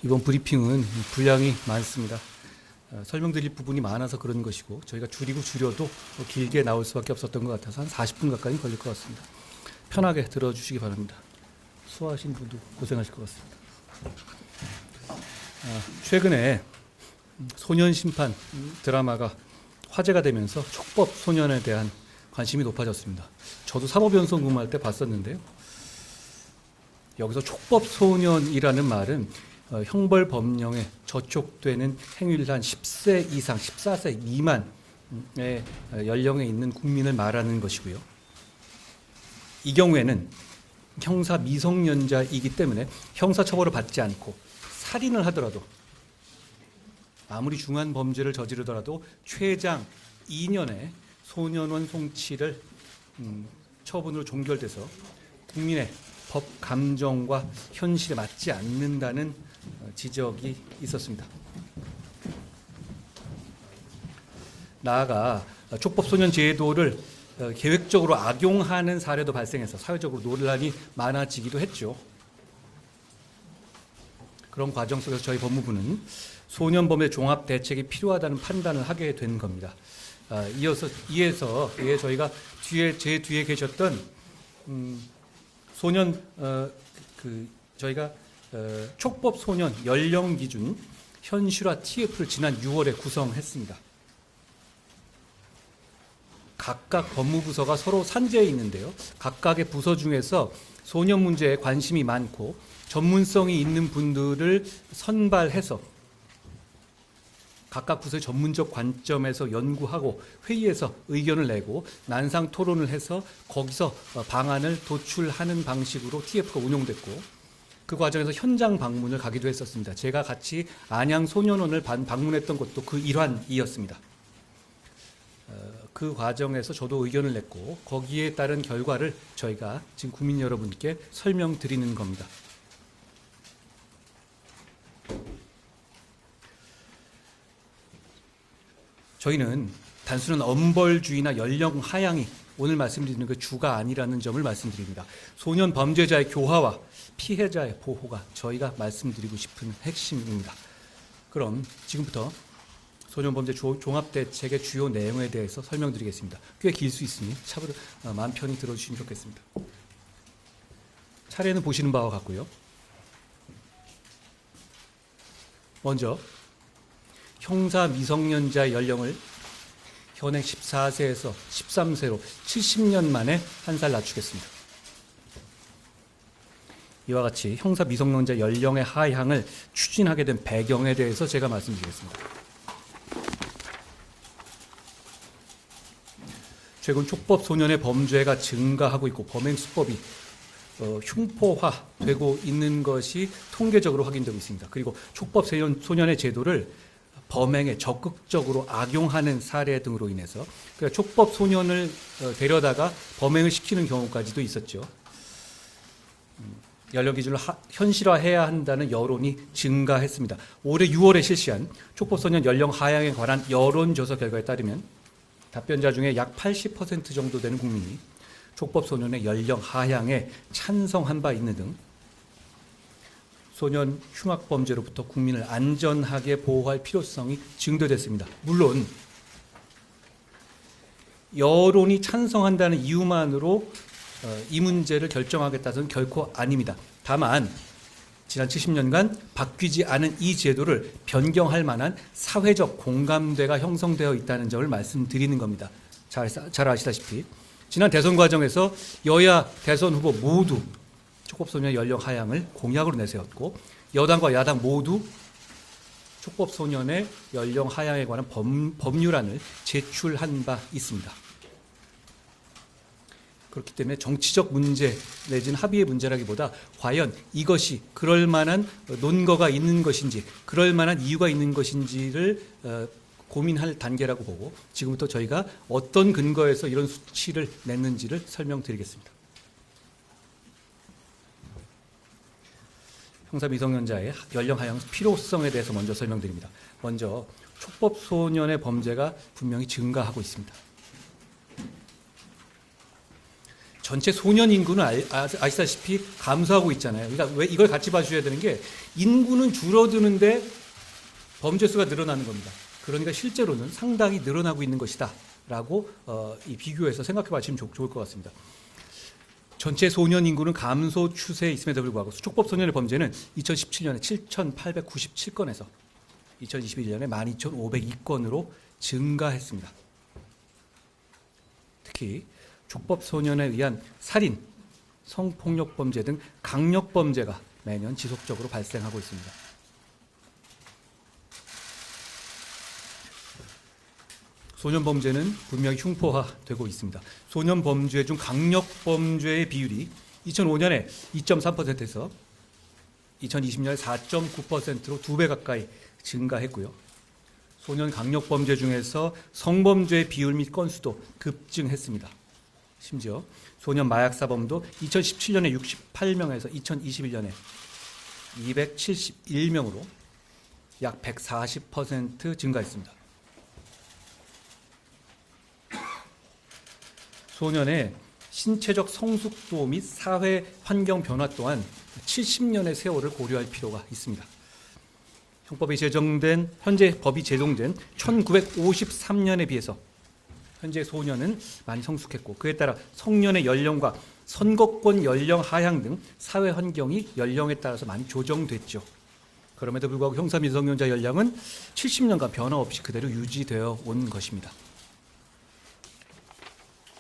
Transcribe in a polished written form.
이번 브리핑은 분량이 많습니다. 설명드릴 부분이 많아서 그런 것이고 저희가 줄여도 길게 나올 수밖에 없었던 것 같아서 한 40분 가까이 걸릴 것 같습니다. 편하게 들어주시기 바랍니다. 수고하신 분도 고생하실 것 같습니다. 최근에 소년심판 드라마가 화제가 되면서 촉법 소년에 대한 관심이 높아졌습니다. 저도 사법연수원 근무할 때 봤었는데요. 여기서 촉법 소년이라는 말은 형벌 법령에 저촉되는 행위를 한 10세 이상, 14세 미만의 연령에 있는 국민을 말하는 것이고요. 이 경우에는 형사 미성년자이기 때문에 형사처벌을 받지 않고 살인을 하더라도 아무리 중한 범죄를 저지르더라도 최장 2년의 소년원 송치를 처분으로 종결돼서 국민의 법 감정과 현실에 맞지 않는다는 지적이 있었습니다. 나아가 촉법 소년 제도를 계획적으로 악용하는 사례도 발생해서 사회적으로 논란이 많아지기도 했죠. 그런 과정 속에서 저희 법무부는 소년범죄 종합 대책이 필요하다는 판단을 하게 된 겁니다. 이에서 저희가 제 뒤에 계셨던 저희가 촉법 소년 연령 기준 현실화 TF를 지난 6월에 구성했습니다. 각각 법무부서가 서로 산재해 있는데요. 각각의 부서 중에서 소년 문제에 관심이 많고 전문성이 있는 분들을 선발해서 각각 부서의 전문적 관점에서 연구하고 회의에서 의견을 내고 난상 토론을 해서 거기서 방안을 도출하는 방식으로 TF가 운용됐고 그 과정에서 현장 방문을 가기도 했었습니다. 제가 같이 안양 소년원을 방문했던 것도 그 일환이었습니다. 그 과정에서 저도 의견을 냈고 거기에 따른 결과를 저희가 지금 국민 여러분께 설명드리는 겁니다. 저희는 단순한 엄벌주의나 연령 하향이 오늘 말씀드리는 그 주가 아니라는 점을 말씀드립니다. 소년 범죄자의 교화와 피해자의 보호가 저희가 말씀드리고 싶은 핵심입니다. 그럼 지금부터 소년범죄 종합대책의 주요 내용에 대해서 설명드리겠습니다. 꽤 길 수 있으니 차분히 마음 편히 들어주시면 좋겠습니다. 차례는 보시는 바와 같고요. 먼저 형사 미성년자의 연령을 현행 14세에서 13세로 70년 만에 한 살 낮추겠습니다. 이와 같이 형사 미성년자 연령의 하향을 추진하게 된 배경에 대해서 제가 말씀드리겠습니다. 최근 촉법 소년의 범죄가 증가하고 있고 범행 수법이 흉포화되고 있는 것이 통계적으로 확인되고 있습니다. 그리고 촉법 소년의 제도를 범행에 적극적으로 악용하는 사례 등으로 인해서 촉법 소년을 데려다가 범행을 시키는 경우까지도 있었죠. 연령 기준을 현실화해야 한다는 여론이 증가했습니다. 올해 6월에 실시한 촉법 소년 연령 하향에 관한 여론조사 결과에 따르면 답변자 중에 약 80% 정도 되는 국민이 촉법 소년의 연령 하향에 찬성한 바 있는 등 소년 흉악 범죄로부터 국민을 안전하게 보호할 필요성이 증대됐습니다. 물론 여론이 찬성한다는 이유만으로 이 문제를 결정하겠다는 결코 아닙니다. 다만 지난 70년간 바뀌지 않은 이 제도를 변경할 만한 사회적 공감대가 형성되어 있다는 점을 말씀드리는 겁니다. 잘 아시다시피 지난 대선 과정에서 여야 대선 후보 모두 촉법소년 연령 하향을 공약으로 내세웠고 여당과 야당 모두 촉법소년의 연령 하향에 관한 법률안을 제출한 바 있습니다. 그렇기 때문에 정치적 문제 내지는 합의의 문제라기보다 과연 이것이 그럴 만한 논거가 있는 것인지 그럴 만한 이유가 있는 것인지를 고민할 단계라고 보고 지금부터 저희가 어떤 근거에서 이런 수치를 냈는지를 설명드리겠습니다. 형사 미성년자의 연령 하향 필요성에 대해서 먼저 설명드립니다. 먼저 촉법 소년의 범죄가 분명히 증가하고 있습니다. 전체 소년 인구는 아시다시피 감소하고 있잖아요. 그러니까 왜 이걸 같이 봐주셔야 되는 게 인구는 줄어드는데 범죄 수가 늘어나는 겁니다. 그러니까 실제로는 상당히 늘어나고 있는 것이다라고 이 비교해서 생각해 봐주시면 좋을 것 같습니다. 전체 소년 인구는 감소 추세에 있음에도 불구하고 촉법 소년의 범죄는 2017년에 7,897건에서 2021년에 12,502건으로 증가했습니다. 특히 촉법 소년에 의한 살인, 성폭력 범죄 등 강력 범죄가 매년 지속적으로 발생하고 있습니다. 소년 범죄는 분명히 흉포화되고 있습니다. 소년 범죄 중 강력 범죄의 비율이 2005년에 2.3%에서 2020년에 4.9%로 2배 가까이 증가했고요. 소년 강력 범죄 중에서 성범죄의 비율 및 건수도 급증했습니다. 심지어 소년 마약 사범도 2017년에 68명에서 2021년에 271명으로 약 140% 증가했습니다. 소년의 신체적 성숙도 및 사회 환경 변화 또한 70년의 세월을 고려할 필요가 있습니다. 현재 법이 제정된 1953년에 비해서 현재 소년은 많이 성숙했고 그에 따라 성년의 연령과 선거권 연령 하향 등 사회 환경이 연령에 따라서 많이 조정됐죠. 그럼에도 불구하고 형사 미성년자 연령은 70년간 변화 없이 그대로 유지되어 온 것입니다.